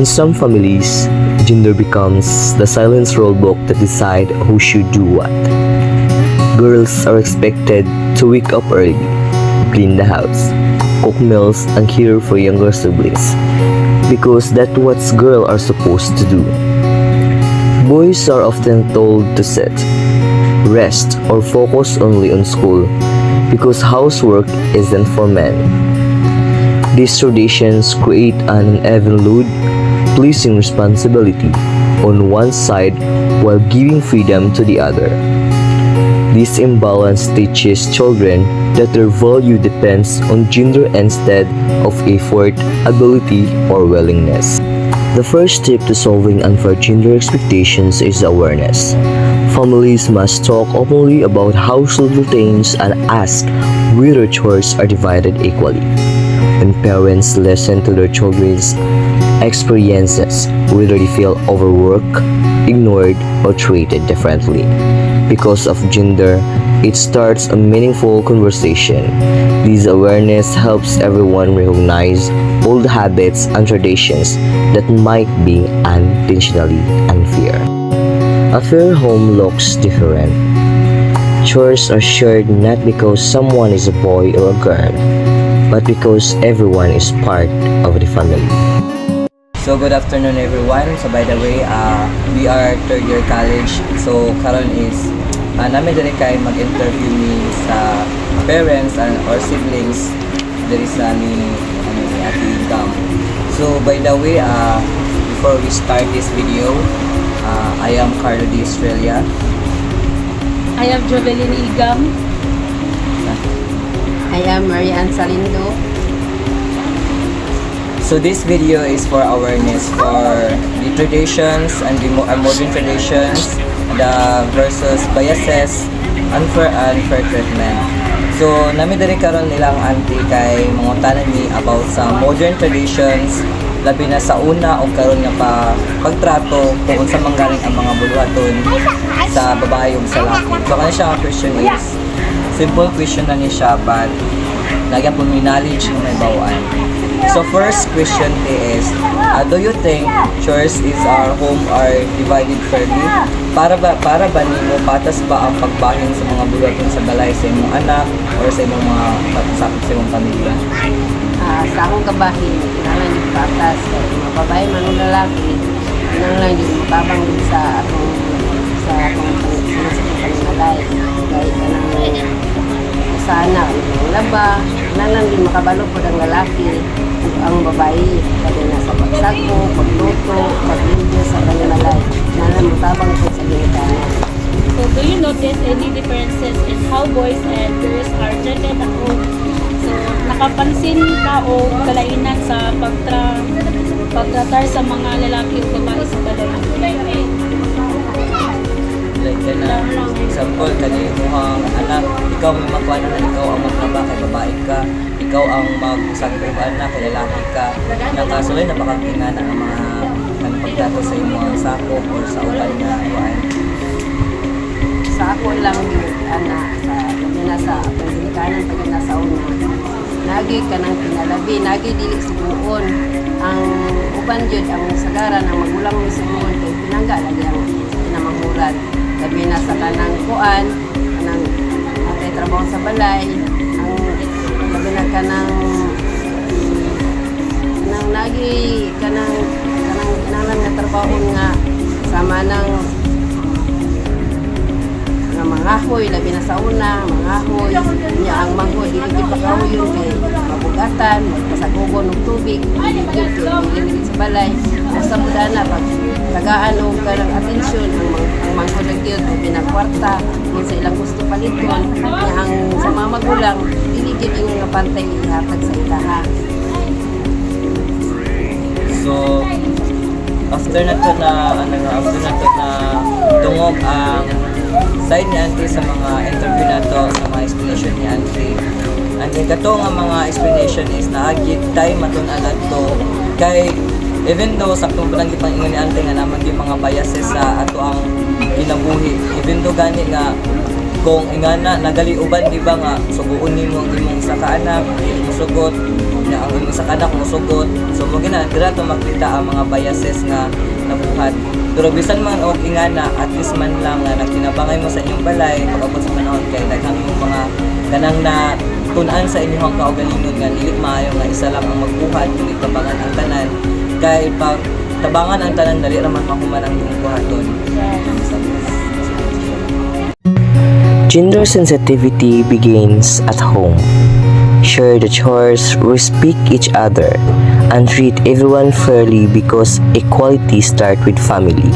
In some families, gender becomes the silent rulebook that decide who should do what. Girls are expected to wake up early, clean the house, cook meals, and care for younger siblings, because that's what girls are supposed to do. Boys are often told to sit, rest, or focus only on school because housework isn't for men. These traditions create an uneven load, placing responsibility on one side while giving freedom to the other. This imbalance teaches children that their value depends on gender instead of effort, ability, or willingness. The first step to solving unfair gender expectations is awareness. Families must talk openly about household routines and ask whether chores are divided equally. When parents listen to their children's experiences, whether they feel overworked, ignored, or treated differently because of gender, it starts a meaningful conversation. This awareness helps everyone recognize old habits and traditions that might be unintentionally unfair. A fair home looks different. Chores are shared not because someone is a boy or a girl, but because everyone is part of the family. So good afternoon everyone. So by the way, we are third year college. So karon is namin diri kay mag-interview ni sa parents and or siblings diri sa ni Ate Gam. So by the way, before we start this video, I am Carlo D. Estrella. I am Jovelyn Igam. I am Marianne Salindo. So this video is for awareness for the traditions and the modern traditions, the versus biases, unfair treatment. So nami diri karon nilang auntie kay mangutanan ni about sa modern traditions, labi na sa una o karon nga pagtrato kung unsa man galing ang mga buluhaton sa babae ug sa lalaki. So kani siya ang question is simple question na ni siya but nagyan po may knowledge ng may bawaan. So first question is, do you think chores is our home are divided fairly? Para ba nimo patas ba ang pagbahin sa mga buluhaton sa balay sa imong anak or sa imong mga sakop sa imong pamilya? Sa akong kabahin, kailangan yung patas. Mga babae, manong lalaki, kailangan lang yung mababang din sa akong panimalay. Kahit ka nang sana, ang laba, kailangan lang din makabalo po ng lalaki ang babae. Kasi nasa pagsako, pagluto, paglimpyo sa panimalay. Kailangan matabang po sa ginikanan. So, do you notice any differences in how boys and girls are treated at home? So, nakapansin ka o kalainan sa pagtratar sa mga lalaki o babae sa balay? Like example, kani muhang anak, ikaw may magkuhan na ikaw ang magtrabaho kay babae ka, ikaw ang mag-sacrifice anak kay lalaki ka. Nakasuloy na pakagtingana ang mga pagdato sa imong sakop or sa uban nga kuan. Sa ako lang yun, sa pagdilikanan pag nasa una. Nagi ka ng pinalabi, nagi dili sibuon. Ang uban yun, ang sagaran, ang magulang mo sibuon, kay pinangga lagi ang pinamahuran. Labi na sa kanang kuan, kanang atay trabaho sa balay, ang labi na kanang nagi kanang kinalang na trabaho nga sama ng mangahoy, labi na sa una, mangahoy, niya ang manghoy, dili pagkahoy yun kay mabugatan, magpasagugon ng tubig, dili sa balay, basta muda na, pag tagaan o karang atensyon, ang manghoy lang yun, pinakwarta, yun sa ilang gusto paliton, niya ang sa mga magulang, dili yun yung pantay ihatag sa itaha. So after na to na tungog ang side ni Auntie sa mga interview na to, sa mga explanation ni Auntie. And then kato nga mga explanation is naagit time matunan ato kay even though saktong balanggi pang ingon ni Auntie nga naman yung mga biases sa ato ang kinabuhi. Even though gani nga kung ingana nagali uban di ba nga suguon nimo ang imong isa ka anak, imong sugot na ang isa kanak musugot. So mo gina dira to makita ang mga biases nga nabuhat. Pero bisan man og ingana, at least man lang nga nagtinabangay mo sa inyong balay pag-abot sa panahon kay daghang yung mga kanang na tun-an sa inyong kaugalingon nga dili maayo nga isa lang ang magbuhat kundi tabangan ang tanan. Kay pag tabangan ang tanan dali ra man mahuman ang buhaton. Gender sensitivity begins at home. Share the chores, respect each other, and treat everyone fairly because equality starts with family.